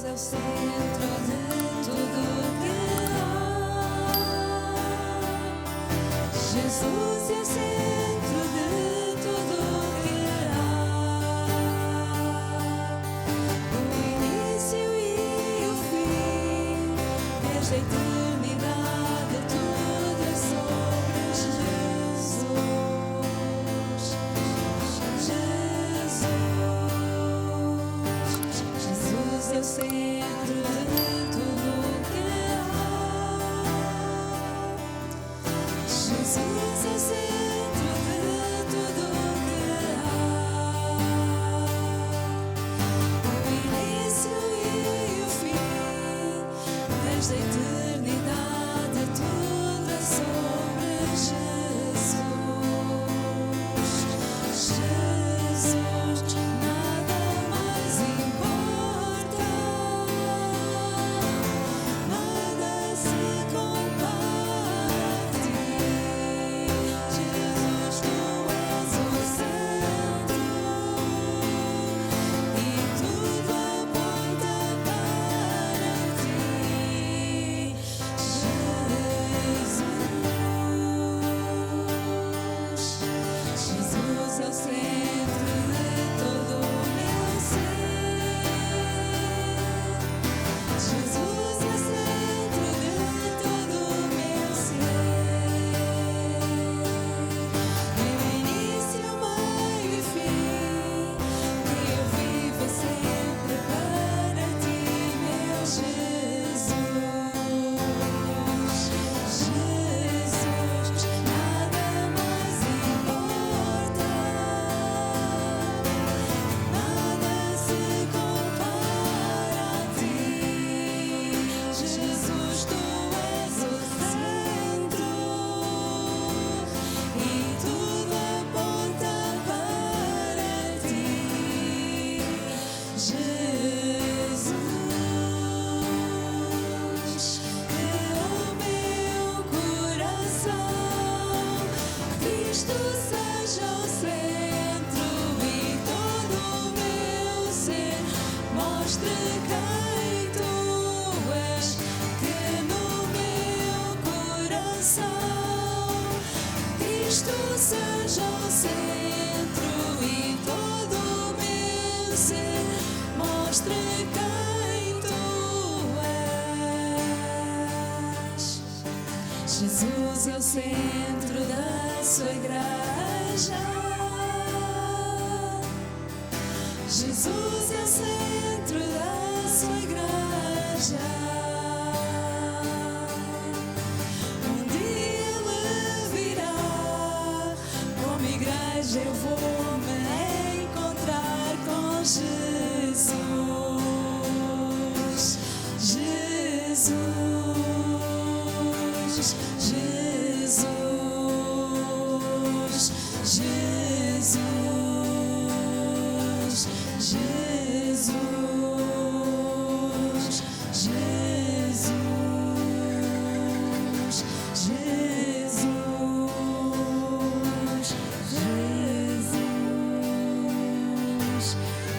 é o centro de tudo que há. Jesus é o centro de tudo que há. O início e o fim, desde a eternidade, tudo é sobre Jesus. Jesus é o centro de tudo que há. Jesus é o centro de tudo que há. O início e o fim, desde a eternidade, tudo é sobre Jesus, nada mais importa, nada se compara a ti. Jesus, tu és o centro e tudo aponta para ti. Jesus é o centro de todo o meu ser. Jesus é o centro de todo o meu ser. Meu início, meio e fim, que eu vivo sempre para ti, meu Jesus. Jesus, nada mais importa, nada se compara a ti. Jesus, tu és o centro e tudo aponta para ti. Jesus, que o meu coração Cristo seja o centro e todo o meu ser mostre quem tu és. Que no meu coração Cristo seja o centro e todo o meu ser mostre quem tu és. Jesus é o centro da sua igreja. Jesus é o centro da sua igreja. Um dia ele virá, como igreja eu vou me encontrar com Jesus. Jesus, Jesus, Jesus, Jesus, Jesus, Jesus, Jesus,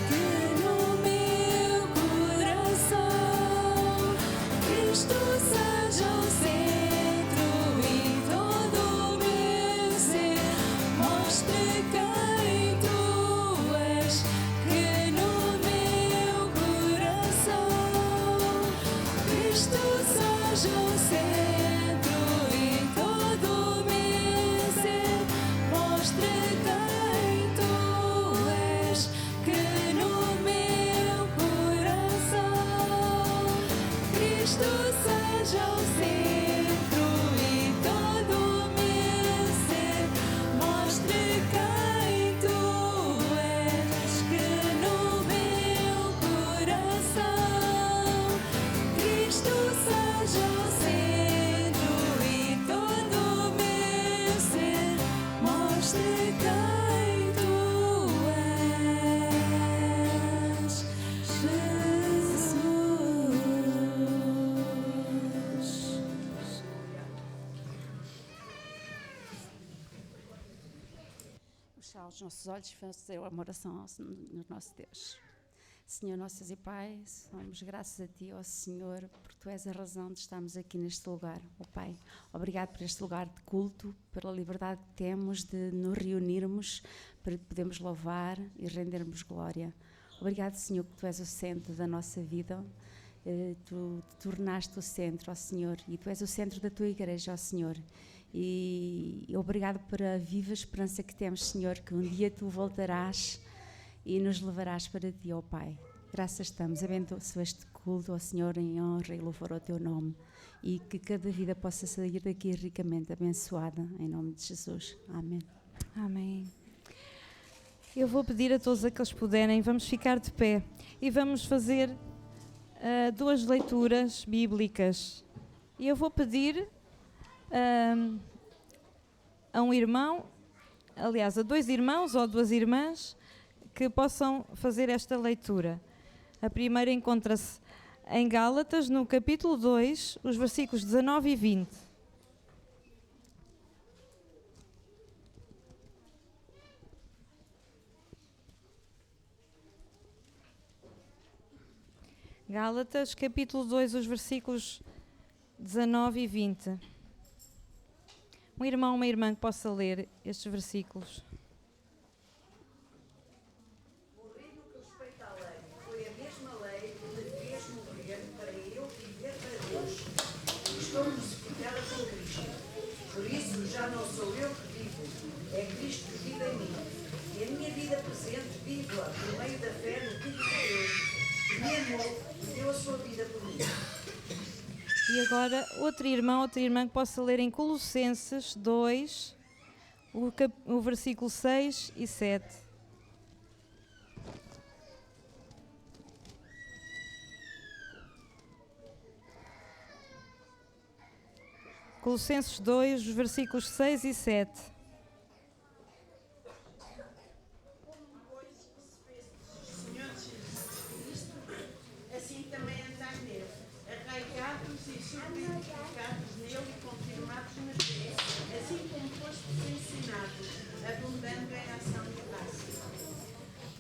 que no meu coração Cristo seja o centro e todo o meu ser mostre quem tu és. Que no meu coração Cristo seja o centro e todo o meu ser mostre quem tu és. Que no meu coração Cristo seja o centro e todo o meu ser mostre quem tu és. Que no meu coração Cristo seja o centro e todo o meu ser mostre quem tu és. Jesus. Fechar os nossos olhos e fazer uma oração ao nosso Deus. Senhor, nosso Deus e Pai, somos graças a Ti, ó Senhor, porque Tu és a razão de estarmos aqui neste lugar, ó Pai. Obrigado por este lugar de culto, pela liberdade que temos de nos reunirmos para te podermos louvar e rendermos glória. Obrigado, Senhor, que Tu és o centro da nossa vida. Tu te tornaste o centro, ó Senhor, e Tu és o centro da Tua igreja, ó Senhor. E obrigado pela viva esperança que temos, Senhor, que um dia Tu voltarás e nos levarás para Ti, ó Pai. Graças estamos, abençoa este culto, ó Senhor, em honra e louvor ao Teu nome, e que cada vida possa sair daqui ricamente abençoada, em nome de Jesus. Amém. Amém. Eu vou pedir a todos aqueles que puderem, vamos ficar de pé e vamos fazer duas leituras bíblicas. E eu vou pedir a um irmão, aliás, a dois irmãos ou duas irmãs, que possam fazer esta leitura. A primeira encontra-se em Gálatas, no capítulo 2, os versículos 19 e 20. Gálatas, capítulo 2, os versículos 19 e 20. Um irmão, uma irmã que possa ler estes versículos. Morrer no que respeita à lei, foi a mesma lei que me fez morrer para eu viver para Deus. Estou crucificada com Cristo. Por isso já não sou eu que vivo, é Cristo que vive em mim. E a minha vida presente vivo-a por meio da fé no Filho de Deus, que me amou e deu a sua vida por mim. E agora, outro irmão, outra irmã que possa ler em Colossenses 2, o versículo 6 e 7. Colossenses 2, os versículos 6 e 7. Senhor Jesus Cristo, assim também andai nele, arraigados e solidificados nele e confirmados na fé, assim como fostes ensinados, abundando em ação de graça.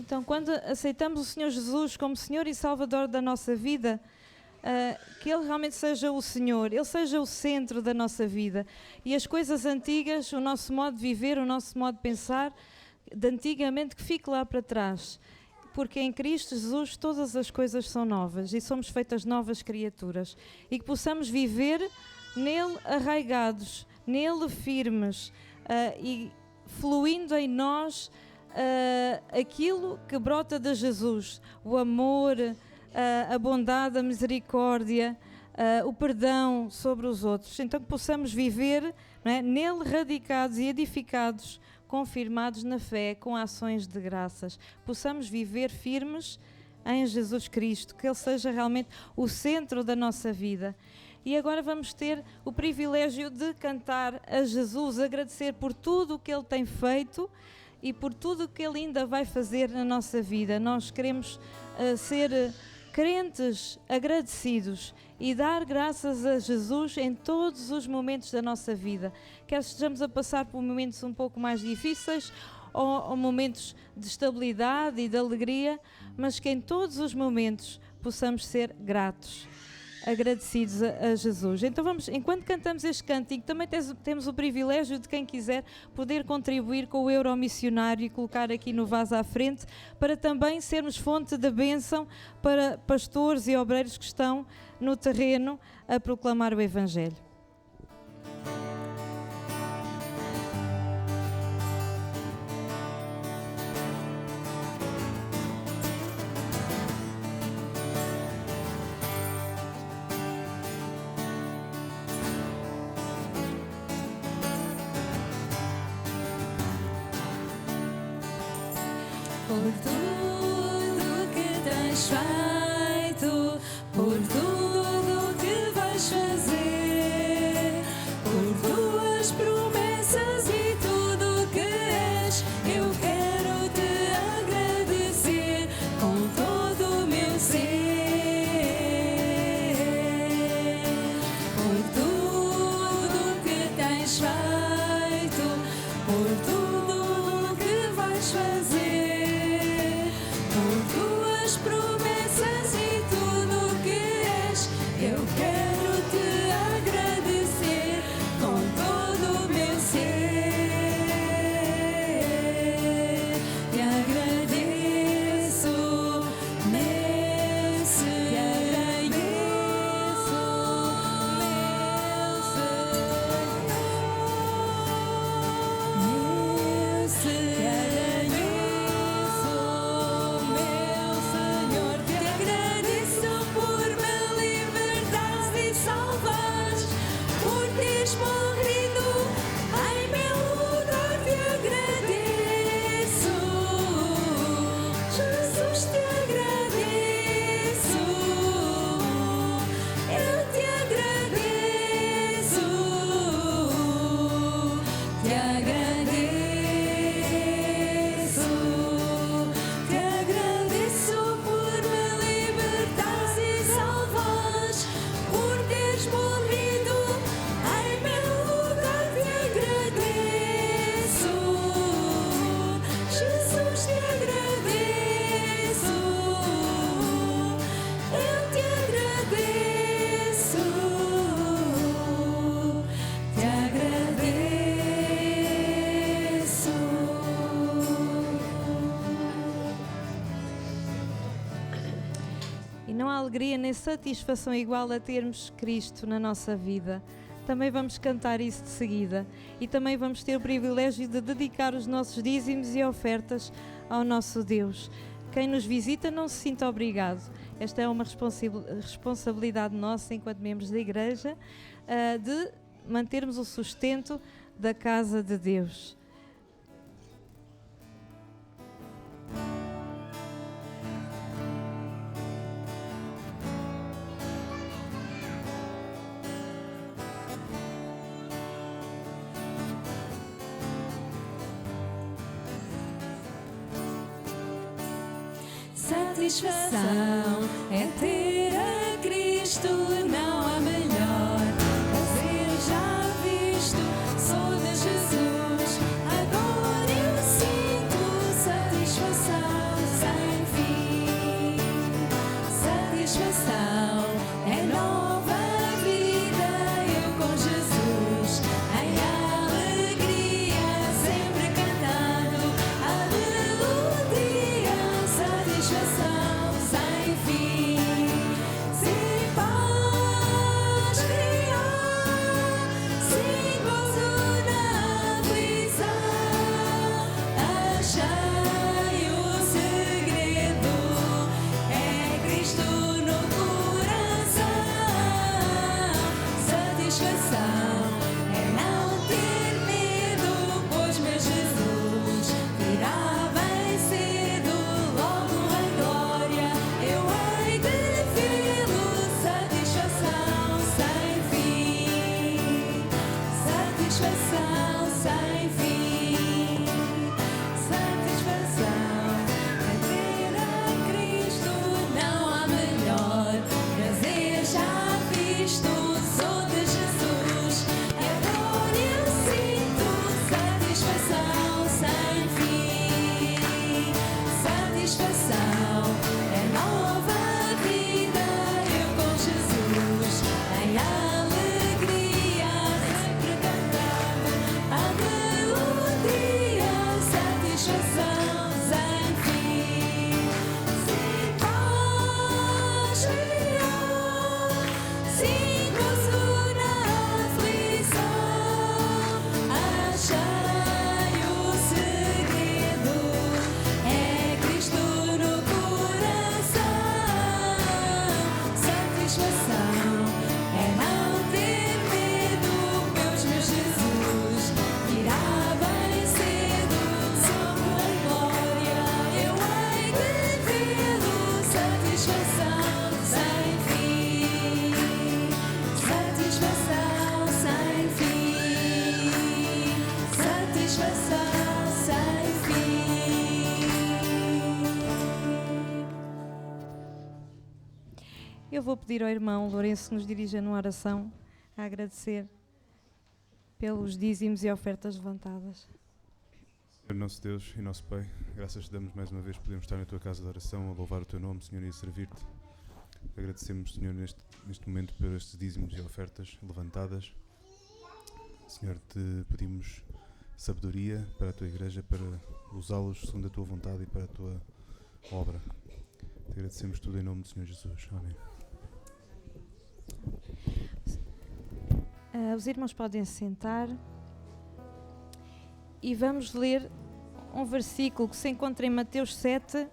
Então, quando aceitamos o Senhor Jesus como Senhor e Salvador da nossa vida, que Ele realmente seja o Senhor, Ele seja o centro da nossa vida. E as coisas antigas, o nosso modo de viver, o nosso modo de pensar, de antigamente, que fique lá para trás. Porque em Cristo Jesus todas as coisas são novas e somos feitas novas criaturas. E que possamos viver nele arraigados, nele firmes e fluindo em nós aquilo que brota de Jesus, o amor, a bondade, a misericórdia, o perdão sobre os outros. Então que possamos viver, não é, nele radicados e edificados, confirmados na fé, com ações de graças. Possamos viver firmes em Jesus Cristo, que Ele seja realmente o centro da nossa vida. E agora vamos ter o privilégio de cantar a Jesus, agradecer por tudo o que Ele tem feito e por tudo o que Ele ainda vai fazer na nossa vida. Nós queremos ser crentes agradecidos e dar graças a Jesus em todos os momentos da nossa vida. Quer estejamos a passar por momentos um pouco mais difíceis ou momentos de estabilidade e de alegria, mas que em todos os momentos possamos ser gratos, agradecidos a Jesus. Então vamos, enquanto cantamos este cântico, também temos o privilégio de quem quiser poder contribuir com o euro missionário e colocar aqui no vaso à frente, para também sermos fonte de bênção para pastores e obreiros que estão no terreno a proclamar o Evangelho. Por tudo que tens feito, por tudo que vais fazer, por tuas promessas e tudo que és, eu quero te agradecer com todo o meu ser. Por tudo que tens feito, por tudo que vais fazer, por tuas promessas E não há alegria nem satisfação igual a termos Cristo na nossa vida. Também vamos cantar isso de seguida. E também vamos ter o privilégio de dedicar os nossos dízimos e ofertas ao nosso Deus. Quem nos visita não se sinta obrigado. Esta é uma responsabilidade nossa, enquanto membros da Igreja, de mantermos o sustento da casa de Deus. Satisfação é ter a Cristo, não há melhor. Prazer já visto, sou de Jesus. Agora eu sinto satisfação sem fim. Satisfação é nova vida, eu com Jesus. Em alegria, sempre cantando a melodia. Satisfação sem fim, sem paz real, sem gozo na aflição. Achei o segredo, é Cristo no coração. Satisfação é não ter medo, pois meu Jesus virá bem cedo. Logo em glória eu hei de vê-lo. Satisfação sem fim, satisfação sem fim. Satisfação é ter a Cristo, não há melhor. Prazer já visto, sou de Jesus. Agora eu sinto satisfação sem fim. Satisfação é nova vida, eu com Jesus. Em alegria, sempre cantando a melodia. Satisfação sem fim, sem paz real, sem gozo na aflição. Achei o segredo, é Cristo no coração. Satisfação é não ter medo, pois meu Jesus virá bem cedo. Sobre a glória eu hei de vê-lo. Satisfação sem fim, satisfação sem fim, satisfação sem fim. Eu vou pedir ao irmão Lourenço que nos dirija numa oração a agradecer pelos dízimos e ofertas levantadas. Senhor nosso Deus e nosso Pai, graças te damos mais uma vez por podermos estar na tua casa de oração, a louvar o teu nome, Senhor, e a servir-te. Agradecemos, Senhor, neste momento por estes dízimos e ofertas levantadas. Senhor, te pedimos sabedoria para a tua igreja, para usá-los segundo a tua vontade e para a tua obra. Te agradecemos tudo em nome do Senhor Jesus. Amém. Os irmãos podem se sentar e vamos ler um versículo que se encontra em Mateus 7,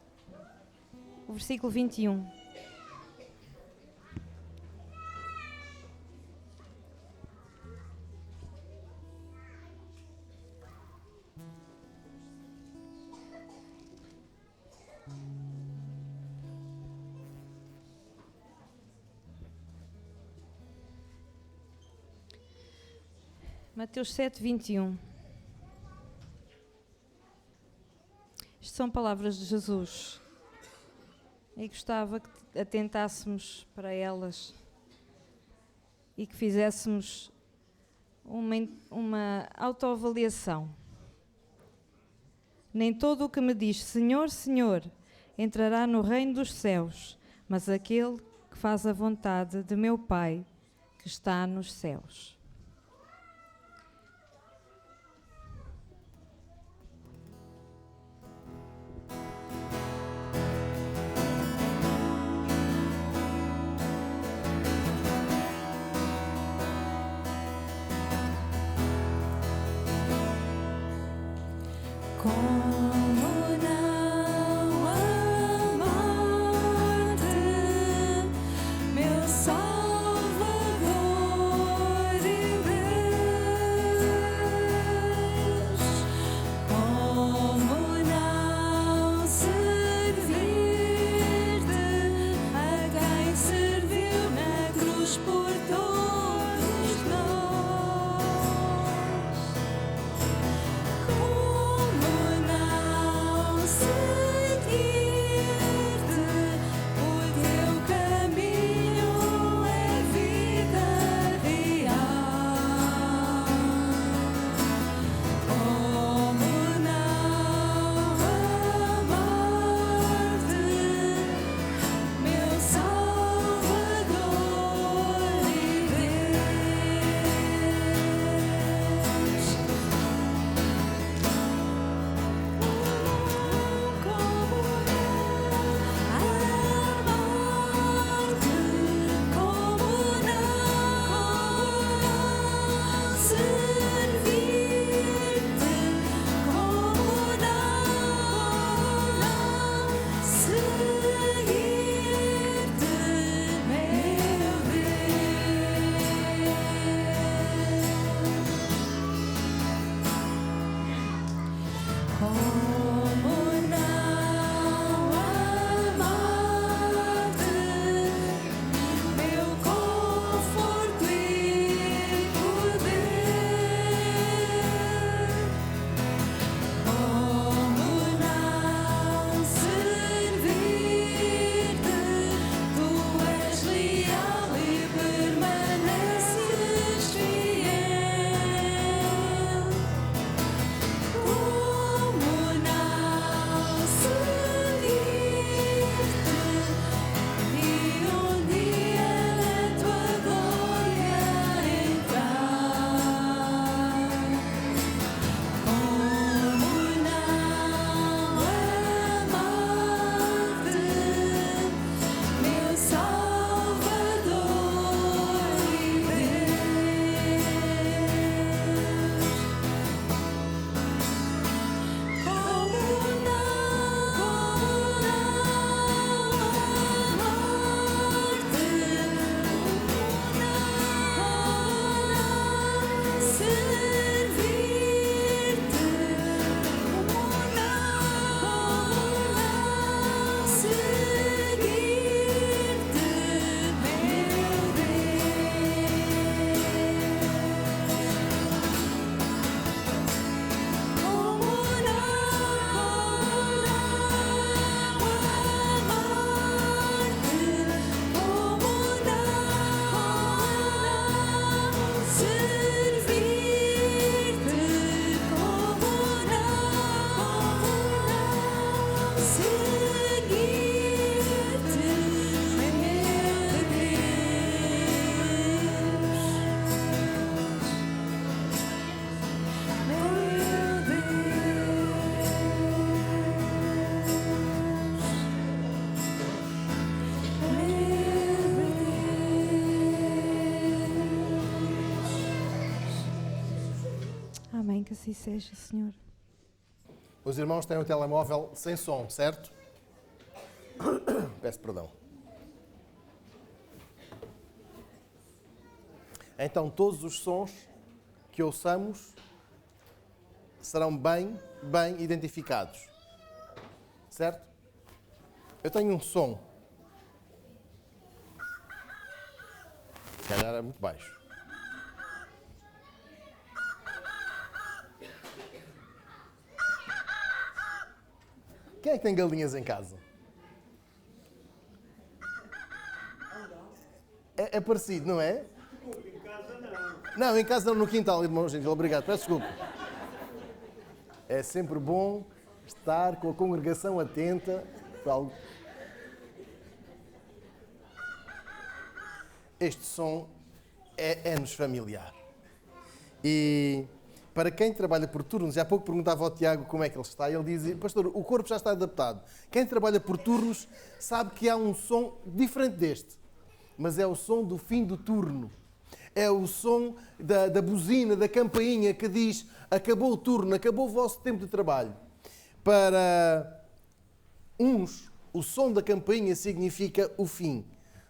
o versículo 21. Mateus 7, 21. Isto são palavras de Jesus. E gostava que atentássemos para elas e que fizéssemos uma autoavaliação. Nem todo o que me diz Senhor, Senhor, entrará no reino dos céus, mas aquele que faz a vontade de meu Pai que está nos céus. Que assim seja, Senhor. Os irmãos têm um telemóvel sem som, certo? Peço perdão. Então, todos os sons que ouçamos serão bem identificados. Certo? Eu tenho um som. Se calhar é muito baixo. Quem é que tem galinhas em casa? É parecido, não é? Em casa não. Não, em casa não, no quintal, irmão Gentil. Obrigado, peço desculpa. É sempre bom estar com a congregação atenta para algo. Este som é-nos familiar. E para quem trabalha por turnos, já há pouco perguntava ao Tiago como é que ele está, e ele dizia: pastor, o corpo já está adaptado. Quem trabalha por turnos sabe que há um som diferente deste, mas é o som do fim do turno. É o som da buzina, da campainha que diz: acabou o turno, acabou o vosso tempo de trabalho. Para uns, o som da campainha significa o fim.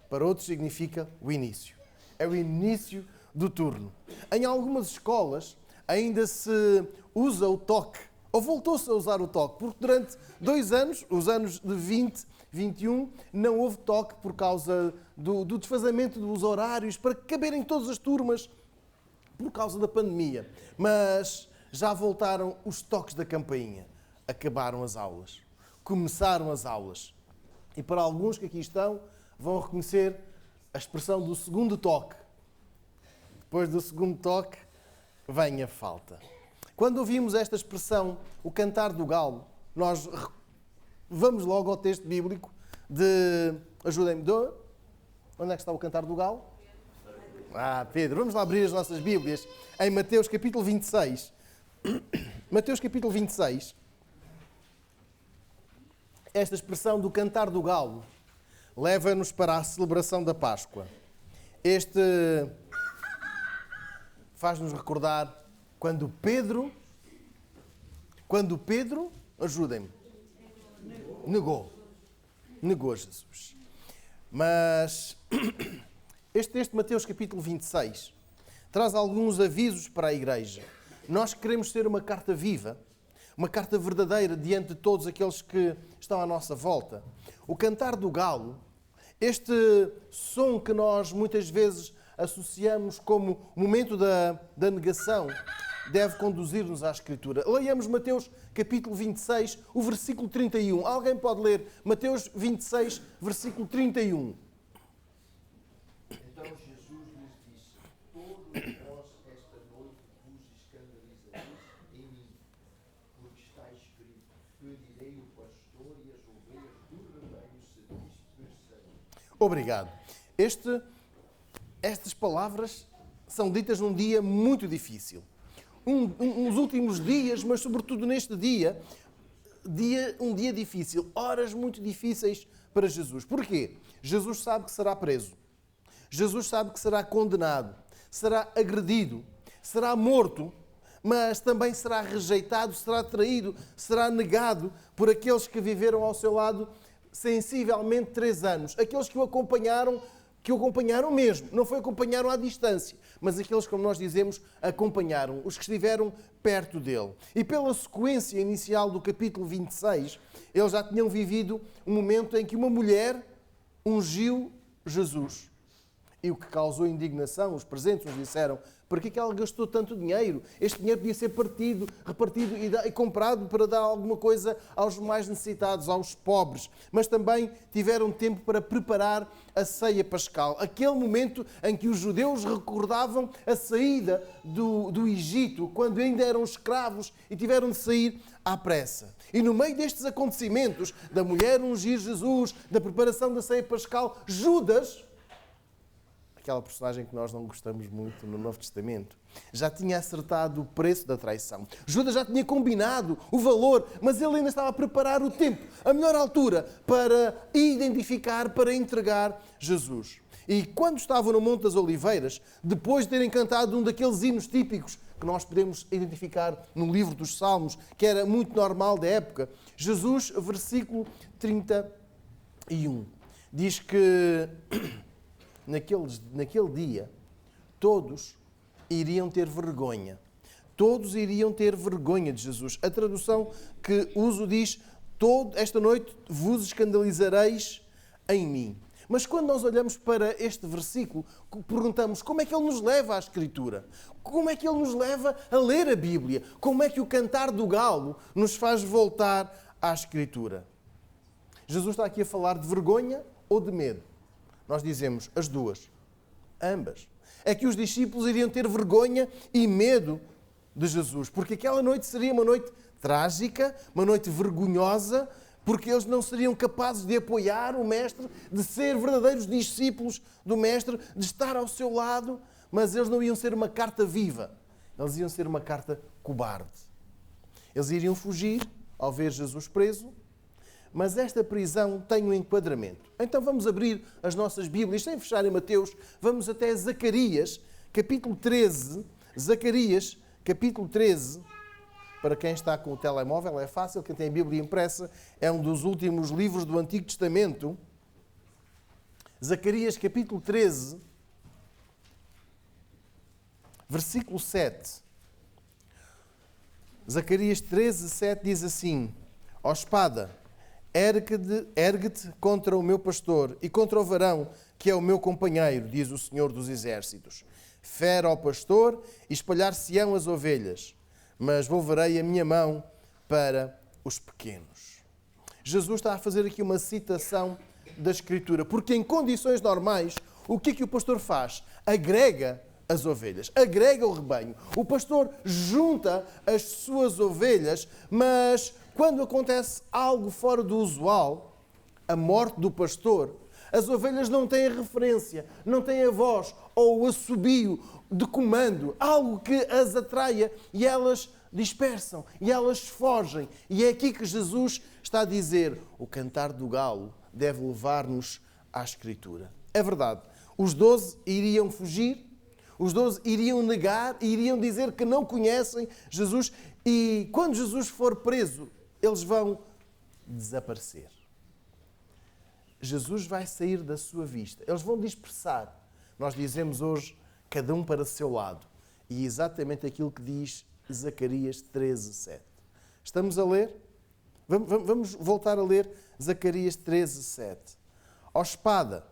Para outros significa o início. É o início do turno. Em algumas escolas ainda se usa o toque, ou voltou-se a usar o toque, porque durante 2 anos, os anos de 20, 21, não houve toque por causa do desfazamento dos horários, para caberem todas as turmas, por causa da pandemia. Mas já voltaram os toques da campainha. Acabaram as aulas. Começaram as aulas. E para alguns que aqui estão, vão reconhecer a expressão do segundo toque. Depois do segundo toque, vem a falta. Quando ouvimos esta expressão, o cantar do galo, nós vamos logo ao texto bíblico de... Ajudem-me, onde é que está o cantar do galo? Pedro, vamos lá abrir as nossas Bíblias em Mateus capítulo 26. Mateus capítulo 26. Esta expressão do cantar do galo leva-nos para a celebração da Páscoa. Este faz-nos recordar quando Pedro, ajudem-me, negou Jesus. Mas este texto de Mateus capítulo 26 traz alguns avisos para a igreja. Nós queremos ser uma carta viva, uma carta verdadeira diante de todos aqueles que estão à nossa volta. O cantar do galo, este som que nós muitas vezes associamos como momento da negação, deve conduzir-nos à Escritura. Leiamos Mateus capítulo 26, o versículo 31. Alguém pode ler Mateus 26, versículo 31. Então Jesus lhes disse: todos vós esta noite vos escandalizareis em mim, porque está escrito: ferirei o pastor e as ovelhas do rebanho se dispersarem. Obrigado. Estas palavras são ditas num dia muito difícil. Uns últimos dias, mas sobretudo neste um dia difícil. Horas muito difíceis para Jesus. Porquê? Jesus sabe que será preso. Jesus sabe que será condenado. Será agredido. Será morto. Mas também será rejeitado, será traído, será negado por aqueles que viveram ao seu lado sensivelmente 3 anos. Aqueles que o acompanharam mesmo. Não foi acompanharam à distância, mas aqueles, como nós dizemos, acompanharam, os que estiveram perto dele. E pela sequência inicial do capítulo 26, eles já tinham vivido um momento em que uma mulher ungiu Jesus. E o que causou indignação, os presentes nos disseram: por que ela gastou tanto dinheiro? Este dinheiro podia ser repartido e comprado para dar alguma coisa aos mais necessitados, aos pobres. Mas também tiveram tempo para preparar a ceia pascal. Aquele momento em que os judeus recordavam a saída do Egito, quando ainda eram escravos e tiveram de sair à pressa. E no meio destes acontecimentos, da mulher ungir Jesus, da preparação da ceia pascal, Judas, aquela personagem que nós não gostamos muito no Novo Testamento, já tinha acertado o preço da traição. Judas já tinha combinado o valor, mas ele ainda estava a preparar o tempo, a melhor altura para identificar, para entregar Jesus. E quando estavam no Monte das Oliveiras, depois de terem cantado um daqueles hinos típicos que nós podemos identificar no livro dos Salmos, que era muito normal da época, Jesus, versículo 31, diz que naquele dia todos iriam ter vergonha. Todos iriam ter vergonha de Jesus. A tradução que uso diz: esta noite vos escandalizareis em mim. Mas quando nós olhamos para este versículo, perguntamos como é que ele nos leva à Escritura? Como é que ele nos leva a ler a Bíblia? Como é que o cantar do galo nos faz voltar à Escritura? Jesus está aqui a falar de vergonha ou de medo? Nós dizemos as duas, ambas. É que os discípulos iriam ter vergonha e medo de Jesus, porque aquela noite seria uma noite trágica, uma noite vergonhosa, porque eles não seriam capazes de apoiar o Mestre, de ser verdadeiros discípulos do Mestre, de estar ao seu lado, mas eles não iam ser uma carta viva, eles iam ser uma carta cobarde. Eles iriam fugir ao ver Jesus preso, mas esta prisão tem um enquadramento. Então vamos abrir as nossas Bíblias, sem fechar em Mateus, vamos até Zacarias, capítulo 13, Zacarias, capítulo 13, para quem está com o telemóvel é fácil, quem tem a Bíblia impressa, é um dos últimos livros do Antigo Testamento. Zacarias capítulo 13, versículo 7. Zacarias 13, 7 diz assim: ó espada, ergue-te contra o meu pastor e contra o varão que é o meu companheiro, diz o Senhor dos Exércitos. Fere ao pastor e espalhar-se-ão as ovelhas, mas volverei a minha mão para os pequenos. Jesus está a fazer aqui uma citação da Escritura, porque em condições normais, o que o pastor faz? Agrega as ovelhas, agrega o rebanho. O pastor junta as suas ovelhas, mas quando acontece algo fora do usual, a morte do pastor, as ovelhas não têm a referência, não têm a voz ou o assobio de comando, algo que as atraia e elas dispersam e elas fogem. E é aqui que Jesus está a dizer: o cantar do galo deve levar-nos à Escritura. É verdade, os 12 iriam fugir, os 12 iriam negar, iriam dizer que não conhecem Jesus e quando Jesus for preso, eles vão desaparecer. Jesus vai sair da sua vista. Eles vão dispersar. Nós dizemos hoje, cada um para o seu lado. E é exatamente aquilo que diz Zacarias 13, 7. Estamos a ler? Vamos voltar a ler Zacarias 13, 7. Ó espada,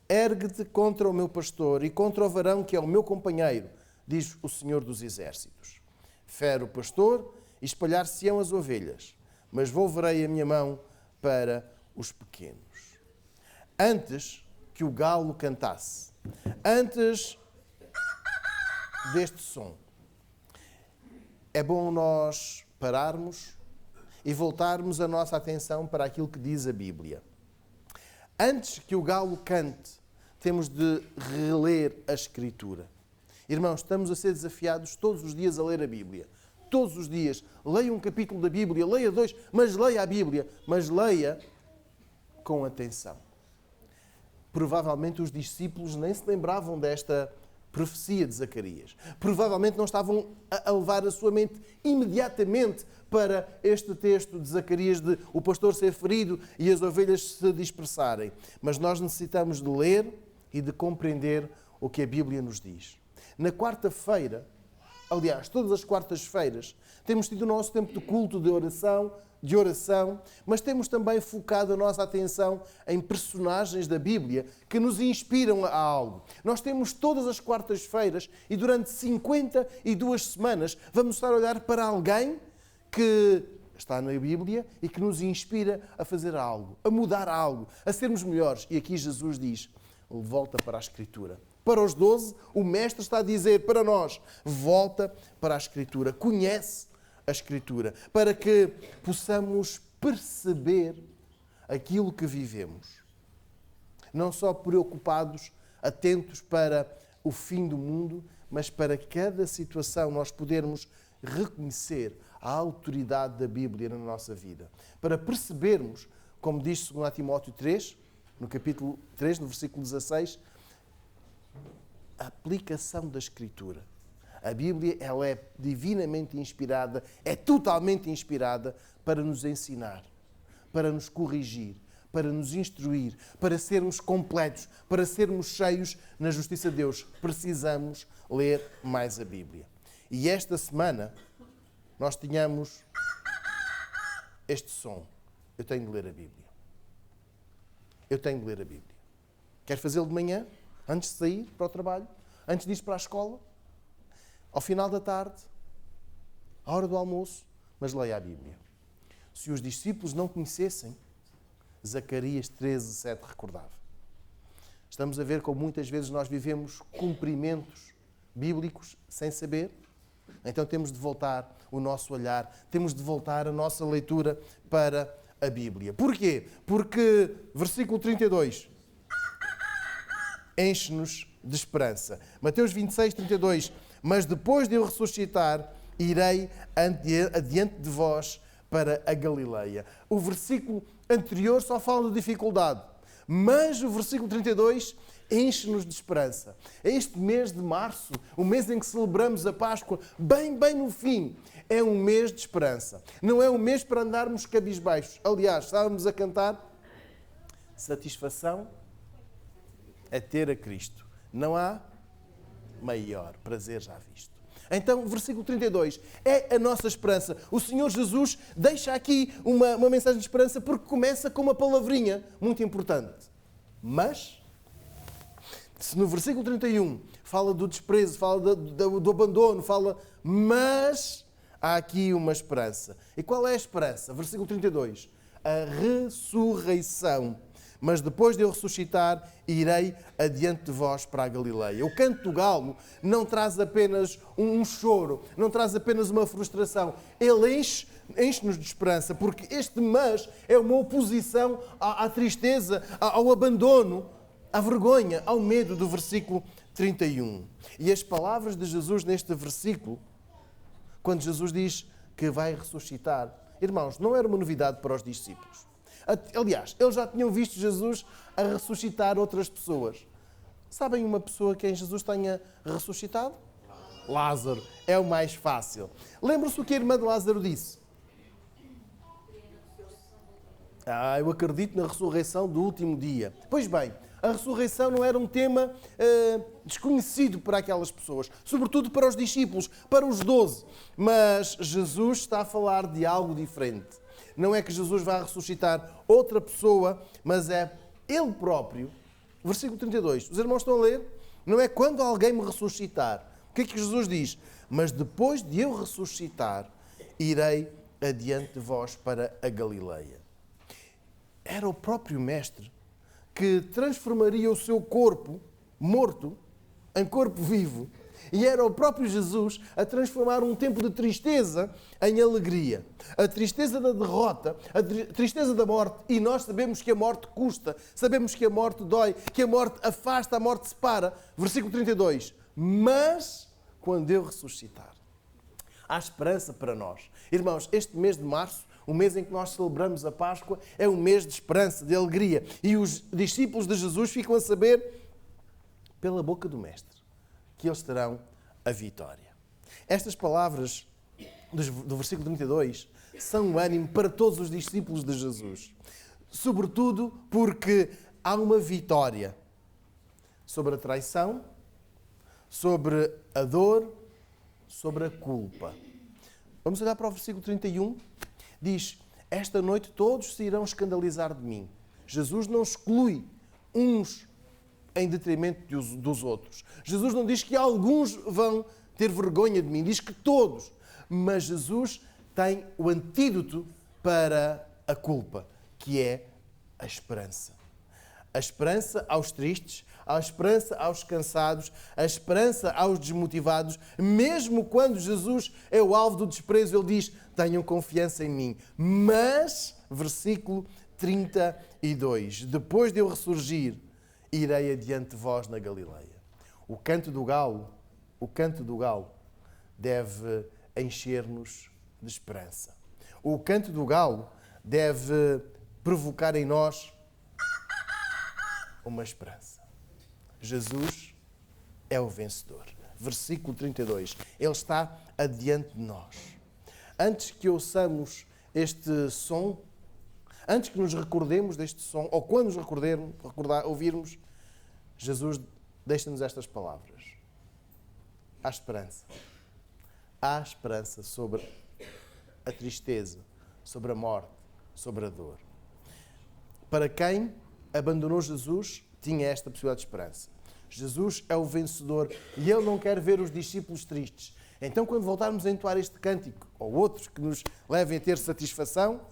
ergue-te contra o meu pastor e contra o varão que é o meu companheiro, diz o Senhor dos Exércitos. Fere o pastor e espalhar-se-ão as ovelhas, mas volverei a minha mão para os pequenos. Antes que o galo cantasse, antes deste som, é bom nós pararmos e voltarmos a nossa atenção para aquilo que diz a Bíblia. Antes que o galo cante, temos de reler a Escritura. Irmãos, estamos a ser desafiados todos os dias a ler a Bíblia. Todos os dias. Leia um capítulo da Bíblia, leia 2, mas leia a Bíblia. Mas leia com atenção. Provavelmente os discípulos nem se lembravam desta profecia de Zacarias. Provavelmente não estavam a levar a sua mente imediatamente para este texto de Zacarias de o pastor ser ferido e as ovelhas se dispersarem. Mas nós necessitamos de ler e de compreender o que a Bíblia nos diz. Na quarta-feira, aliás, todas as quartas-feiras, temos tido o nosso tempo de culto, de oração, mas temos também focado a nossa atenção em personagens da Bíblia que nos inspiram a algo. Nós temos todas as quartas-feiras e durante 52 semanas vamos estar a olhar para alguém que está na Bíblia e que nos inspira a fazer algo, a mudar algo, a sermos melhores. E aqui Jesus diz, volta para a Escritura. Para os 12, o Mestre está a dizer para nós, volta para a Escritura, conhece a Escritura, para que possamos perceber aquilo que vivemos. Não só preocupados, atentos para o fim do mundo, mas para cada situação nós podermos reconhecer a autoridade da Bíblia na nossa vida. Para percebermos, como diz 2 Timóteo 3, no capítulo 3, no versículo 16, a aplicação da Escritura. A Bíblia, ela é divinamente inspirada, é totalmente inspirada para nos ensinar, para nos corrigir, para nos instruir, para sermos completos, para sermos cheios na justiça de Deus. Precisamos ler mais a Bíblia. E esta semana nós tínhamos este som. Eu tenho de ler a Bíblia. Eu tenho de ler a Bíblia. Queres fazê-lo de manhã, antes de sair para o trabalho, antes de ir para a escola, ao final da tarde, à hora do almoço, mas leia a Bíblia. Se os discípulos não conhecessem, Zacarias 13:7 recordava. Estamos a ver como muitas vezes nós vivemos cumprimentos bíblicos sem saber. Então temos de voltar o nosso olhar, temos de voltar a nossa leitura para a Bíblia. Porquê? Porque, versículo 32, enche-nos de esperança. Mateus 26:32, mas depois de eu ressuscitar, irei adiante de vós para a Galileia. O versículo anterior só fala de dificuldade, mas o versículo 32 enche-nos de esperança. Este mês de março, o mês em que celebramos a Páscoa, bem no fim, é um mês de esperança. Não é um mês para andarmos cabisbaixos. Aliás, estávamos a cantar satisfação a ter a Cristo. Não há maior prazer já visto. Então, versículo 32 é a nossa esperança. O Senhor Jesus deixa aqui uma mensagem de esperança porque começa com uma palavrinha muito importante. Mas, se no versículo 31 fala do desprezo, fala do abandono, mas há aqui uma esperança. E qual é a esperança? Versículo 32. A ressurreição. Mas depois de eu ressuscitar, irei adiante de vós para a Galileia. O canto do galo não traz apenas um choro, não traz apenas uma frustração. Ele enche-nos de esperança, porque este mas é uma oposição à tristeza, ao abandono, à vergonha, ao medo do versículo 31. E as palavras de Jesus neste versículo, quando Jesus diz que vai ressuscitar, irmãos, não era uma novidade para os discípulos. Aliás, eles já tinham visto Jesus a ressuscitar outras pessoas. Sabem uma pessoa que Jesus tenha ressuscitado? Lázaro. É o mais fácil. Lembram-se o que a irmã de Lázaro disse? Eu acredito na ressurreição do último dia. Pois bem, a ressurreição não era um tema desconhecido para aquelas pessoas, sobretudo para os discípulos, para os 12. Mas Jesus está a falar de algo diferente. Não é que Jesus vai ressuscitar outra pessoa, mas é Ele próprio. Versículo 32. Os irmãos estão a ler? Não é quando alguém me ressuscitar. O que é que Jesus diz? Mas depois de eu ressuscitar, irei adiante de vós para a Galileia. Era o próprio Mestre que transformaria o seu corpo morto em corpo vivo. E era o próprio Jesus a transformar um tempo de tristeza em alegria. A tristeza da derrota, a tristeza da morte. E nós sabemos que a morte custa, sabemos que a morte dói, que a morte afasta, a morte separa. Versículo 32. Mas quando eu ressuscitar, há esperança para nós. Irmãos, este mês de março, o mês em que nós celebramos a Páscoa, é um mês de esperança, de alegria. E os discípulos de Jesus ficam a saber, pela boca do Mestre, que eles terão a vitória. Estas palavras do versículo 32 são um ânimo para todos os discípulos de Jesus. Sobretudo porque há uma vitória sobre a traição, sobre a dor, sobre a culpa. Vamos olhar para o versículo 31. Diz, esta noite todos se irão escandalizar de mim. Jesus não exclui uns em detrimento dos outros. Jesus não diz que alguns vão ter vergonha de mim, diz que todos. Mas Jesus tem o antídoto para a culpa, que é a esperança. A esperança aos tristes, a esperança aos cansados, a esperança aos desmotivados. Mesmo quando Jesus é o alvo do desprezo, ele diz, tenham confiança em mim. Mas, versículo 32, depois de eu ressurgir, irei adiante de vós na Galileia. O canto do galo deve encher-nos de esperança. O canto do galo deve provocar em nós uma esperança. Jesus é o vencedor. Versículo 32. Ele está adiante de nós. Antes que ouçamos este som, antes que nos recordemos deste som, ou quando nos ouvirmos, Jesus deixa-nos estas palavras. Há esperança. Há esperança sobre a tristeza, sobre a morte, sobre a dor. Para quem abandonou Jesus, tinha esta possibilidade de esperança. Jesus é o vencedor e Ele não quer ver os discípulos tristes. Então, quando voltarmos a entoar este cântico, ou outros que nos levem a ter satisfação,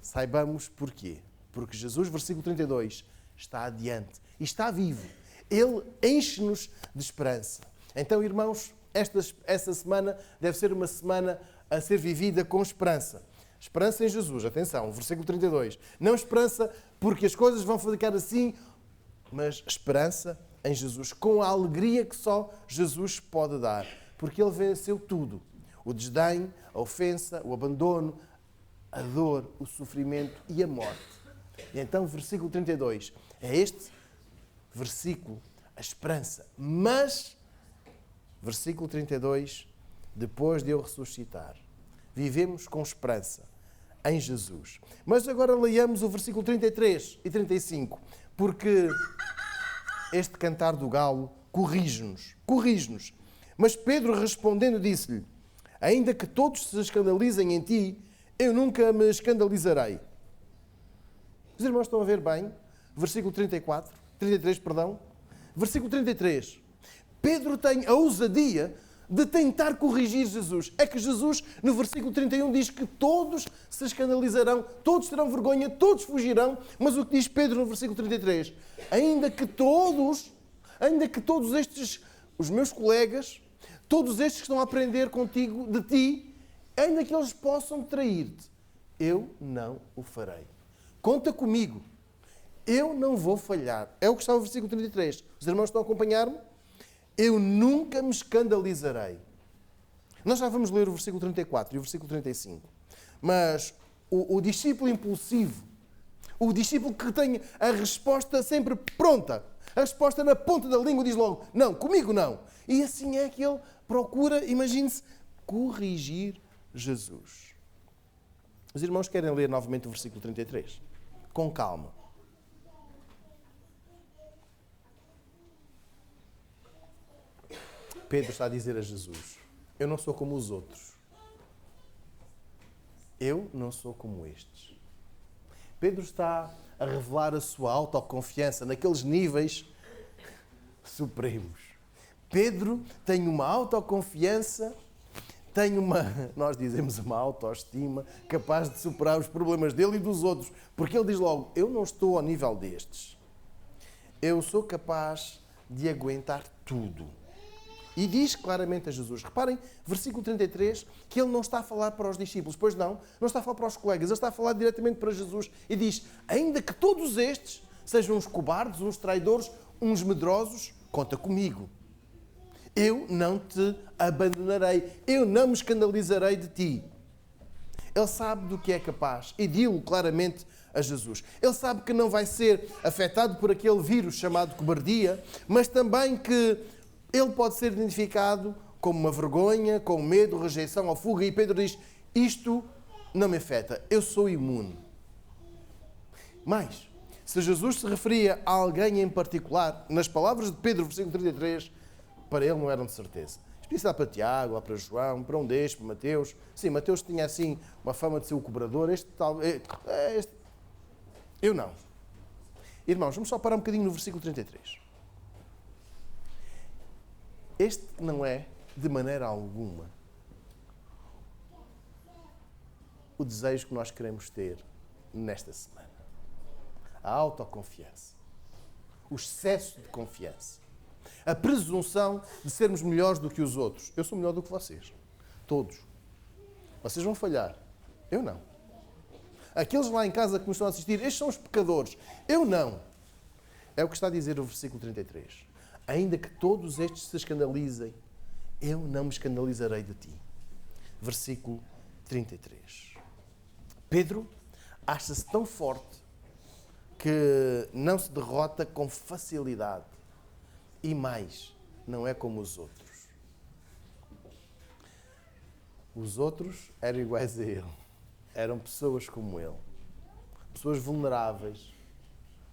saibamos porquê. Porque Jesus, versículo 32, está adiante e está vivo. Ele enche-nos de esperança. Então, irmãos, esta semana deve ser uma semana a ser vivida com esperança. Esperança em Jesus, atenção, versículo 32. Não esperança porque as coisas vão ficar assim, mas esperança em Jesus, com a alegria que só Jesus pode dar. Porque Ele venceu tudo. O desdém, a ofensa, o abandono, a dor, o sofrimento e a morte. E então, versículo 32, é este versículo, a esperança. Mas, versículo 32, depois de eu ressuscitar, vivemos com esperança em Jesus. Mas agora leiamos o versículo 33 e 35, porque este cantar do galo corrige-nos. Mas Pedro respondendo disse-lhe, ainda que todos se escandalizem em ti, eu nunca me escandalizarei. Os irmãos estão a ver bem? Versículo 33, perdão. Versículo 33. Pedro tem a ousadia de tentar corrigir Jesus. É que Jesus, no versículo 31, diz que todos se escandalizarão, todos terão vergonha, todos fugirão. Mas o que diz Pedro no versículo 33? Ainda que todos estes, os meus colegas, todos estes que estão a aprender contigo, de ti, ainda que eles possam trair-te, eu não o farei. Conta comigo. Eu não vou falhar. É o que está no versículo 33. Os irmãos estão a acompanhar-me? Eu nunca me escandalizarei. Nós já vamos ler o versículo 34 e o versículo 35. Mas o discípulo impulsivo, o discípulo que tem a resposta sempre pronta, a resposta na ponta da língua, diz logo, não, comigo não. E assim é que ele procura, imagine-se, corrigir Jesus. Os irmãos querem ler novamente o versículo 33? Com calma. Pedro está a dizer a Jesus, eu não sou como os outros. Eu não sou como estes. Pedro está a revelar a sua autoconfiança naqueles níveis supremos. Pedro tem uma autoconfiança, nós dizemos uma autoestima, capaz de superar os problemas dele e dos outros. Porque ele diz logo, eu não estou ao nível destes. Eu sou capaz de aguentar tudo. E diz claramente a Jesus, reparem, versículo 33, que ele não está a falar para os discípulos, pois não está a falar para os colegas, ele está a falar diretamente para Jesus e diz, ainda que todos estes sejam uns cobardes, uns traidores, uns medrosos, conta comigo. Eu não te abandonarei, eu não me escandalizarei de ti. Ele sabe do que é capaz e diz-o claramente a Jesus. Ele sabe que não vai ser afetado por aquele vírus chamado cobardia, mas também que ele pode ser identificado como uma vergonha, com medo, rejeição ou fuga. E Pedro diz, isto não me afeta, eu sou imune. Mas, se Jesus se referia a alguém em particular, nas palavras de Pedro, versículo 33, para ele não eram de certeza. Especial para Tiago, lá para João, para um destes, para Mateus. Sim, Mateus tinha assim uma fama de ser o cobrador, este eu não. Irmãos, vamos só parar um bocadinho no versículo 33. Este não é, de maneira alguma, o desejo que nós queremos ter nesta semana. A autoconfiança. O excesso de confiança. A presunção de sermos melhores do que os outros. Eu sou melhor do que vocês. Todos. Vocês vão falhar. Eu não. Aqueles lá em casa que me estão a assistir, estes são os pecadores. Eu não. É o que está a dizer o versículo 33. Ainda que todos estes se escandalizem, eu não me escandalizarei de ti. Versículo 33. Pedro acha-se tão forte que não se derrota com facilidade. E mais, não é como os outros. Os outros eram iguais a ele. Eram pessoas como ele. Pessoas vulneráveis,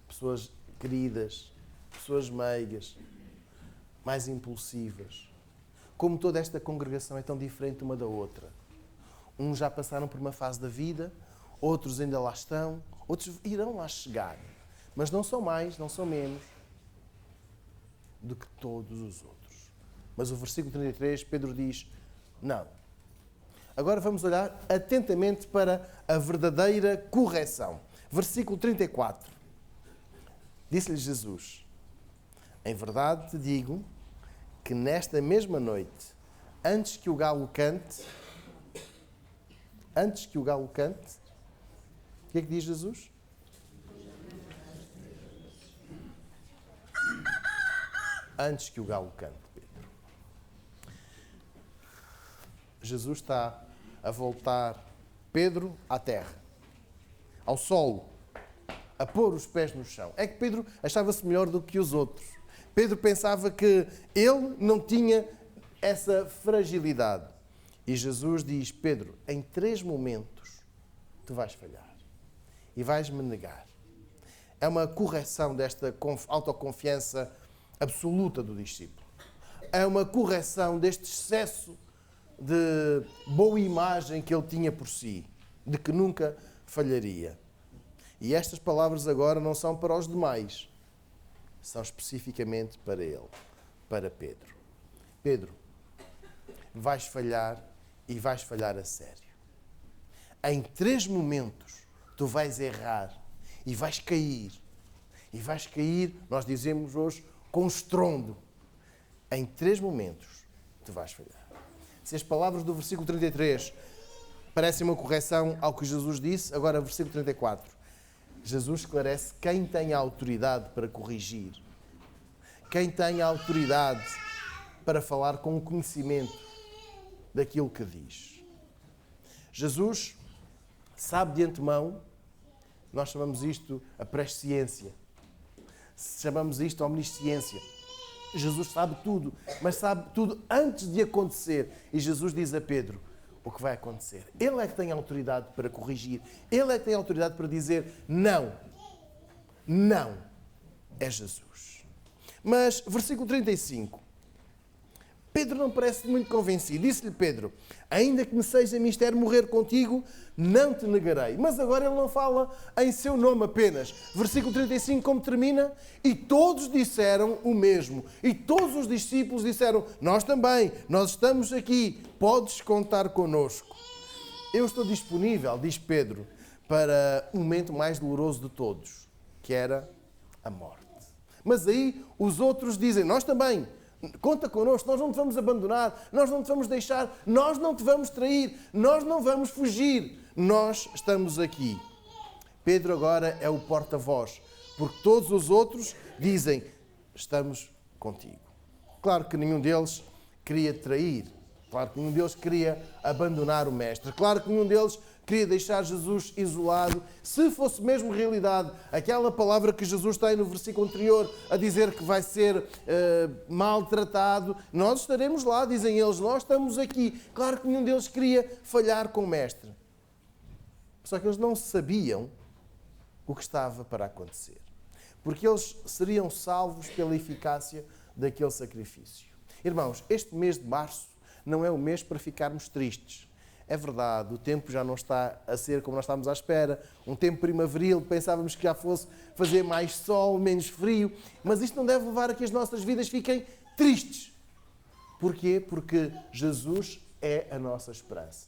pessoas queridas, pessoas meigas, mais impulsivas. Como toda esta congregação é tão diferente uma da outra. Uns já passaram por uma fase da vida, outros ainda lá estão, outros irão lá chegar. Mas não são mais, não são menos do que todos os outros. Mas o versículo 33, Pedro diz, não. Agora vamos olhar atentamente para a verdadeira correção. Versículo 34. Disse-lhe Jesus, em verdade te digo que nesta mesma noite, antes que o galo cante, o que é que diz Jesus? Antes que o galo cante, Pedro. Jesus está a voltar Pedro à terra, ao solo, a pôr os pés no chão. É que Pedro achava-se melhor do que os outros. Pedro pensava que ele não tinha essa fragilidade. E Jesus diz, Pedro, em 3 momentos tu vais falhar e vais-me negar. É uma correção desta autoconfiança absoluta do discípulo. É uma correção deste excesso de boa imagem que ele tinha por si, de que nunca falharia. E estas palavras agora não são para os demais, são especificamente para ele, para Pedro. Pedro, vais falhar e vais falhar a sério. Em 3 momentos tu vais errar e vais cair. E vais cair, nós dizemos hoje, com estrondo. Em 3 momentos tu vais falhar. Se as palavras do versículo 33 parecem uma correção ao que Jesus disse, agora versículo 34. Jesus esclarece quem tem a autoridade para corrigir. Quem tem a autoridade para falar com conhecimento daquilo que diz. Jesus sabe de antemão, nós chamamos isto a presciência, chamamos isto a omnisciência. Jesus sabe tudo, mas sabe tudo antes de acontecer. E Jesus diz a Pedro o que vai acontecer. Ele é que tem autoridade para corrigir. Ele é que tem autoridade para dizer não. Não. É Jesus. Mas, versículo 35. Pedro não parece muito convencido. Disse-lhe Pedro, ainda que me seja mistério morrer contigo, não te negarei. Mas agora ele não fala em seu nome apenas. Versículo 35, como termina? E todos disseram o mesmo. E todos os discípulos disseram, nós também, nós estamos aqui, podes contar connosco. Eu estou disponível, diz Pedro, para o momento mais doloroso de todos, que era a morte. Mas aí os outros dizem, nós também, conta connosco, nós não te vamos abandonar, nós não te vamos deixar, nós não te vamos trair, nós não vamos fugir, nós estamos aqui. Pedro agora é o porta-voz, porque todos os outros dizem, estamos contigo. Claro que nenhum deles queria trair, claro que nenhum deles queria abandonar o Mestre, claro que nenhum deles queria deixar Jesus isolado. Se fosse mesmo realidade aquela palavra que Jesus tem no versículo anterior a dizer que vai ser maltratado, nós estaremos lá, dizem eles, nós estamos aqui. Claro que nenhum deles queria falhar com o Mestre. Só que eles não sabiam o que estava para acontecer. Porque eles seriam salvos pela eficácia daquele sacrifício. Irmãos, este mês de março não é o mês para ficarmos tristes. É verdade, o tempo já não está a ser como nós estávamos à espera. Um tempo primaveril, pensávamos que já fosse fazer mais sol, menos frio. Mas isto não deve levar a que as nossas vidas fiquem tristes. Porquê? Porque Jesus é a nossa esperança.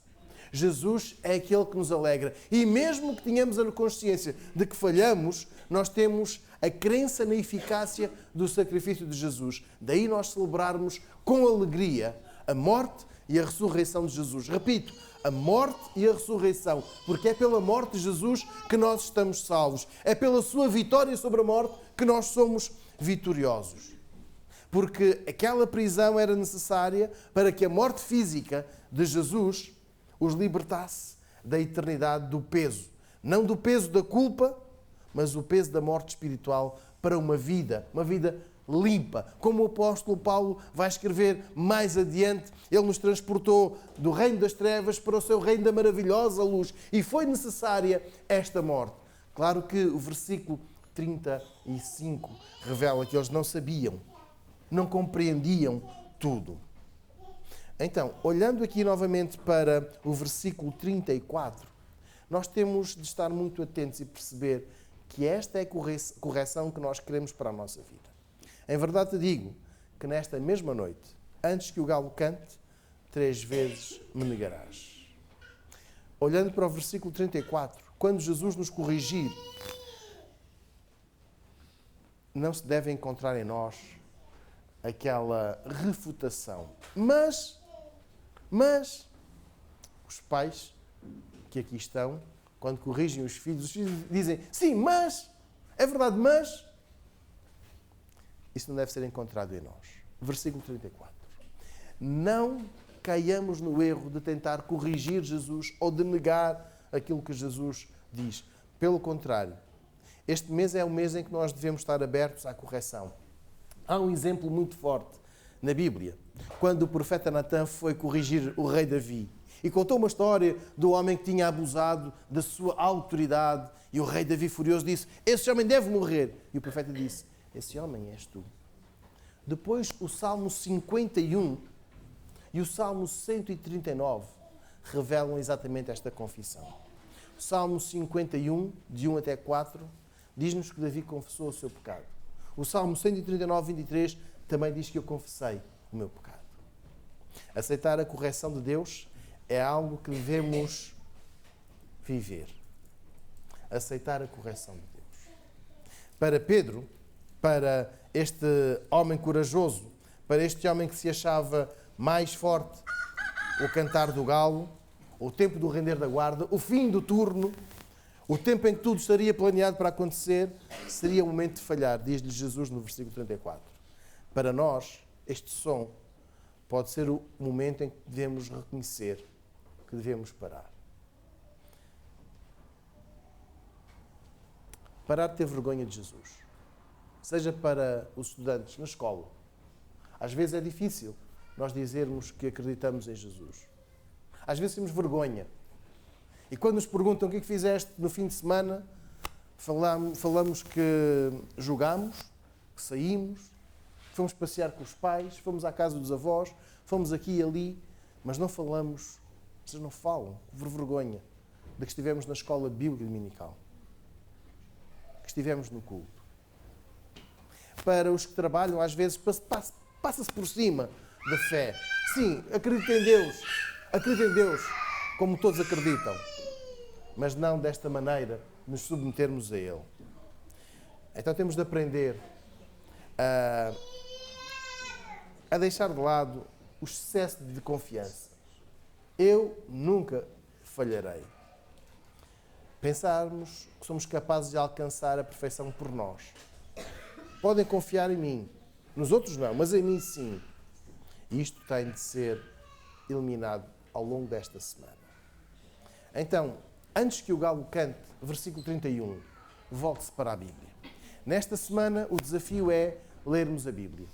Jesus é aquele que nos alegra. E mesmo que tenhamos a consciência de que falhamos, nós temos a crença na eficácia do sacrifício de Jesus. Daí nós celebrarmos com alegria a morte e a ressurreição de Jesus. Repito, a morte e a ressurreição, porque é pela morte de Jesus que nós estamos salvos. É pela sua vitória sobre a morte que nós somos vitoriosos. Porque aquela prisão era necessária para que a morte física de Jesus os libertasse da eternidade do peso. Não do peso da culpa, mas o peso da morte espiritual para uma vida limpa. Como o apóstolo Paulo vai escrever mais adiante, ele nos transportou do reino das trevas para o seu reino da maravilhosa luz. E foi necessária esta morte. Claro que o versículo 35 revela que eles não sabiam, não compreendiam tudo. Então, olhando aqui novamente para o versículo 34, nós temos de estar muito atentos e perceber que esta é a correção que nós queremos para a nossa vida. Em verdade te digo que nesta mesma noite, antes que o galo cante, 3 vezes me negarás. Olhando para o versículo 34, quando Jesus nos corrigir, não se deve encontrar em nós aquela refutação. Mas os pais que aqui estão, quando corrigem os filhos dizem, sim, mas, é verdade, mas, isso não deve ser encontrado em nós. Versículo 34. Não caiamos no erro de tentar corrigir Jesus ou de negar aquilo que Jesus diz. Pelo contrário, este mês é o mês em que nós devemos estar abertos à correção. Há um exemplo muito forte na Bíblia, quando o profeta Natã foi corrigir o rei Davi e contou uma história do homem que tinha abusado da sua autoridade e o rei Davi furioso disse, esse homem deve morrer. E o profeta disse, esse homem és tu. Depois o Salmo 51 e o Salmo 139 revelam exatamente esta confissão. O Salmo 51, de 1 até 4, diz-nos que Davi confessou o seu pecado. O Salmo 139, 23, também diz que eu confessei o meu pecado. Aceitar a correção de Deus é algo que devemos viver. Aceitar a correção de Deus. Para Pedro, para este homem corajoso, para este homem que se achava mais forte, o cantar do galo, o tempo do render da guarda, o fim do turno, o tempo em que tudo estaria planeado para acontecer, seria o momento de falhar, diz-lhe Jesus no versículo 34. Para nós, este som pode ser o momento em que devemos reconhecer que devemos parar. Parar de ter vergonha de Jesus. Seja para os estudantes na escola. Às vezes é difícil nós dizermos que acreditamos em Jesus. Às vezes temos vergonha. E quando nos perguntam o que é que fizeste no fim de semana, falamos que jogámos, que saímos, fomos passear com os pais, fomos à casa dos avós, fomos aqui e ali, mas não falamos, vocês não falam, por vergonha, de que estivemos na escola bíblica dominical, que estivemos no culto. Para os que trabalham, às vezes, passa-se por cima da fé. Sim, acredito em Deus, como todos acreditam, mas não desta maneira nos submetermos a Ele. Então temos de aprender a deixar de lado o excesso de confiança. Eu nunca falharei. Pensarmos que somos capazes de alcançar a perfeição por nós. Podem confiar em mim. Nos outros não, mas em mim sim. E isto tem de ser eliminado ao longo desta semana. Então, antes que o galo cante, versículo 31, volte-se para a Bíblia. Nesta semana o desafio é lermos a Bíblia.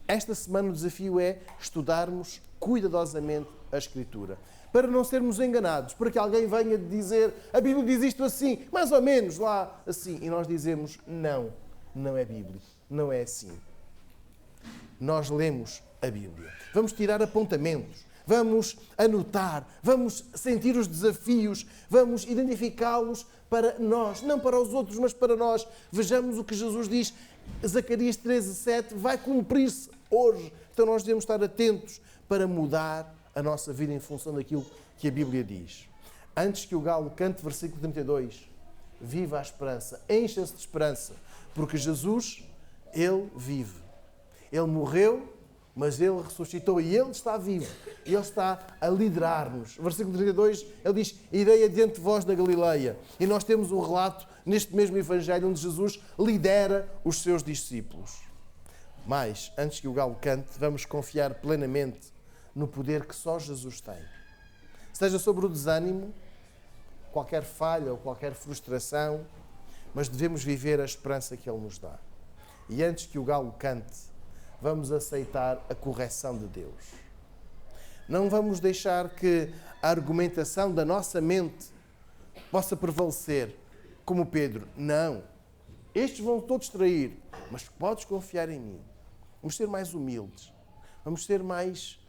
Esta semana o desafio é estudarmos cuidadosamente a Escritura. Para não sermos enganados, para que alguém venha dizer a Bíblia diz isto assim, mais ou menos lá assim. E nós dizemos não é bíblico, não é assim. Nós lemos a Bíblia. Vamos tirar apontamentos, vamos anotar, vamos sentir os desafios, vamos identificá-los para nós, não para os outros, mas para nós. Vejamos o que Jesus diz, Zacarias 13:7, vai cumprir-se hoje. Então nós devemos estar atentos para mudar a nossa vida em função daquilo que a Bíblia diz. Antes que o galo cante, versículo 32, viva a esperança, encha-se de esperança, porque Jesus, Ele vive. Ele morreu, mas Ele ressuscitou e Ele está vivo. Ele está a liderar-nos. Versículo 32, Ele diz, irei adiante de vós da Galileia. E nós temos um relato neste mesmo Evangelho onde Jesus lidera os seus discípulos. Mas, antes que o galo cante, vamos confiar plenamente no poder que só Jesus tem. Seja sobre o desânimo, qualquer falha ou qualquer frustração, mas devemos viver a esperança que Ele nos dá. E antes que o galo cante, vamos aceitar a correção de Deus. Não vamos deixar que a argumentação da nossa mente possa prevalecer, como Pedro. Não. Estes vão todos trair, mas podes confiar em mim. Vamos ser mais humildes. Vamos ser mais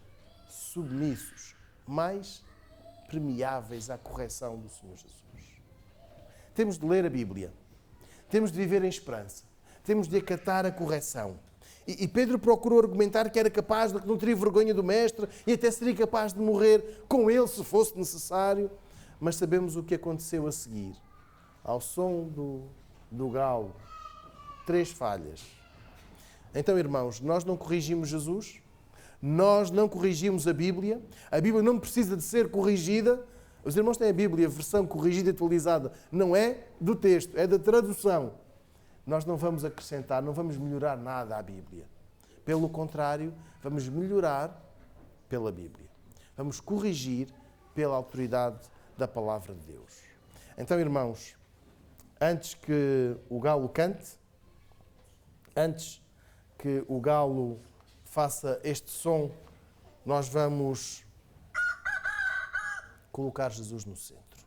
submissos, mais permeáveis à correção do Senhor Jesus. Temos de ler a Bíblia. Temos de viver em esperança. Temos de acatar a correção. E Pedro procurou argumentar que era capaz, de que não teria vergonha do Mestre e até seria capaz de morrer com ele se fosse necessário. Mas sabemos o que aconteceu a seguir. Ao som do galo, 3 falhas. Então, irmãos, nós não corrigimos Jesus, nós não corrigimos a Bíblia não precisa de ser corrigida. Os irmãos têm a Bíblia, a versão corrigida e atualizada, não é do texto, é da tradução. Nós não vamos acrescentar, não vamos melhorar nada à Bíblia. Pelo contrário, vamos melhorar pela Bíblia. Vamos corrigir pela autoridade da Palavra de Deus. Então, irmãos, antes que o galo cante, antes que o galo faça este som, nós vamos colocar Jesus no centro.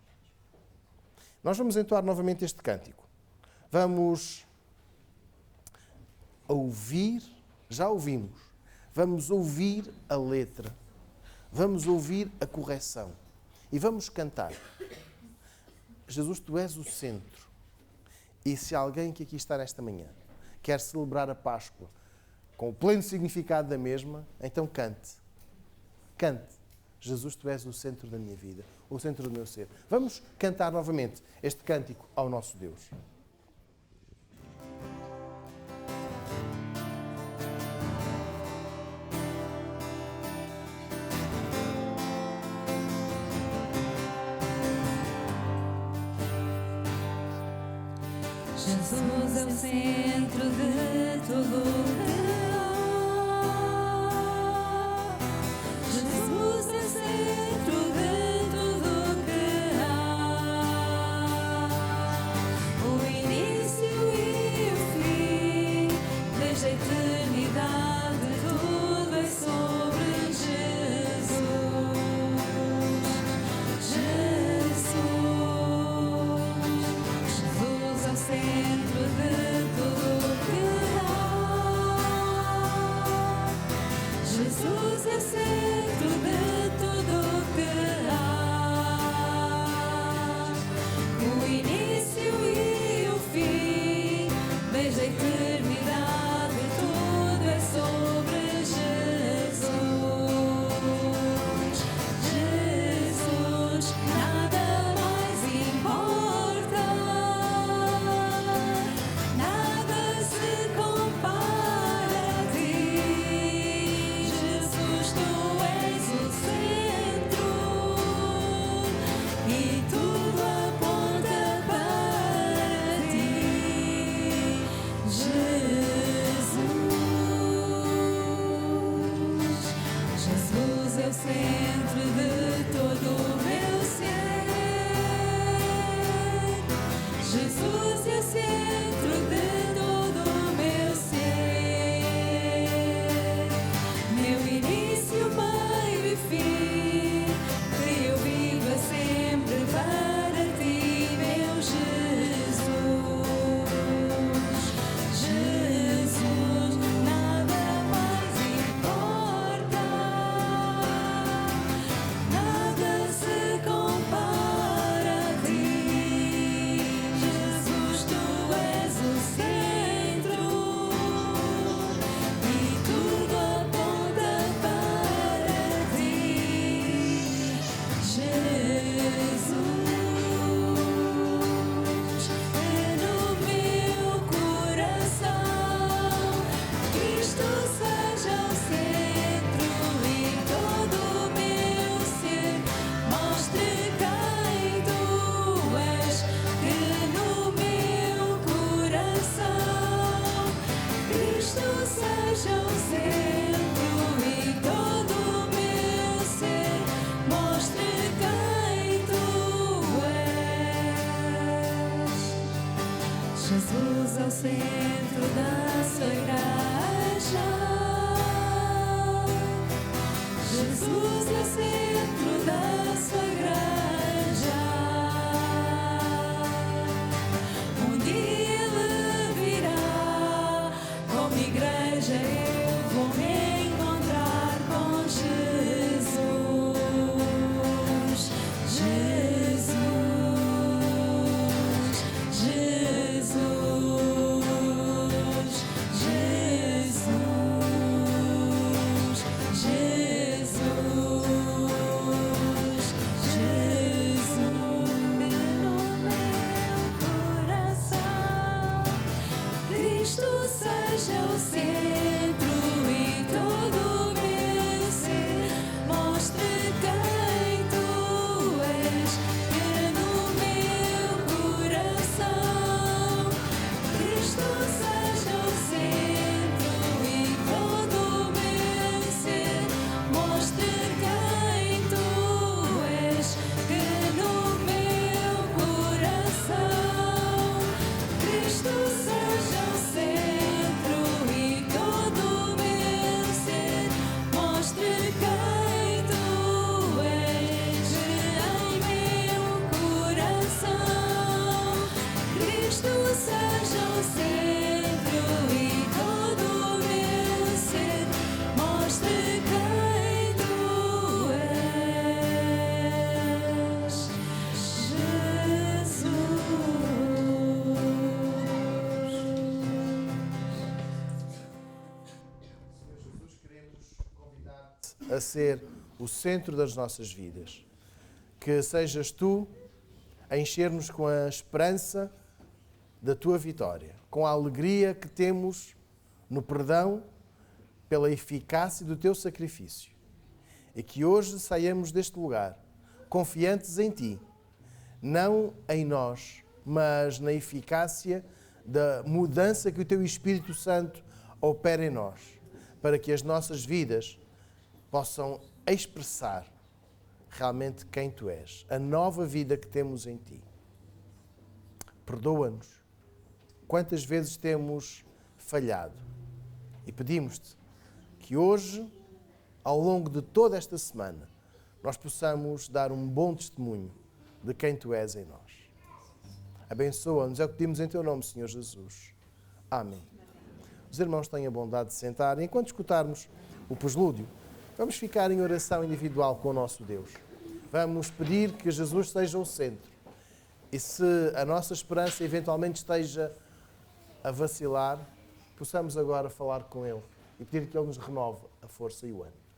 Nós vamos entoar novamente este cântico. Vamos ouvir, já ouvimos, vamos ouvir a letra, vamos ouvir a correção e vamos cantar. Jesus, tu és o centro. E se alguém que aqui está nesta manhã quer celebrar a Páscoa com o pleno significado da mesma, então cante. Cante. Jesus, tu és o centro da minha vida, o centro do meu ser. Vamos cantar novamente este cântico ao nosso Deus. Jesus é o centro de tudo que há. Jesus é o centro de tudo que há. O início e o fim, desde a eternidade, tudo é sobre Jesus. Jesus é o centro de tudo que há. Jesus é o centro de tudo que há. O início e o fim, desde a eternidade, tudo é sobre Jesus. Jesus, nada mais importa. Nada se compara a ti. Jesus, tu és o centro e tudo aponta para ti. Jesus é o centro de todo o meu ser. Jesus é o centro de todo o meu ser. Meu início, meio e fim, que eu viva sempre para ti, meu Jesus. Jesus, nada mais importa. Nada se compara a ti. Jesus, tu és o centro e tudo aponta para ti. Jesus, é no meu coração Cristo seja o centro e todo o meu ser mostre quem tu és. Que no meu coração Cristo seja o centro e todo o meu ser mostre quem tu és. Jesus é o centro da igreja eu vou me encontrar com Jesus. Jesus, Jesus, Jesus, Jesus, Jesus, no meu coração Cristo seja o centro e todo o meu ser mostre quem tu és, que no meu coração Cristo seja o centro e todo o meu ser mostre quem tu és, que no meu coração Cristo seja o centro e todo o meu ser mostre quem tu és, em meu coração Cristo seja o centro e todo o meu ser mostre quem tu és, Senhor Jesus, queremos convidar-te a ser o centro das nossas vidas. Que sejas tu a encher-nos com a esperança da tua vitória, com a alegria que temos no perdão pela eficácia do teu sacrifício. E que hoje saiamos deste lugar confiantes em ti, não em nós, mas na eficácia da mudança que o teu Espírito Santo opera em nós, para que as nossas vidas possam expressar realmente quem tu és, a nova vida que temos em ti. Perdoa-nos. Quantas vezes temos falhado? E pedimos-te que hoje, ao longo de toda esta semana, nós possamos dar um bom testemunho de quem tu és em nós. Abençoa-nos, é o que pedimos em teu nome, Senhor Jesus. Amém. Os irmãos têm a bondade de sentar. Enquanto escutarmos o preslúdio, vamos ficar em oração individual com o nosso Deus. Vamos pedir que Jesus seja o centro. E se a nossa esperança eventualmente esteja a vacilar, possamos agora falar com Ele e pedir que Ele nos renove a força e o ânimo.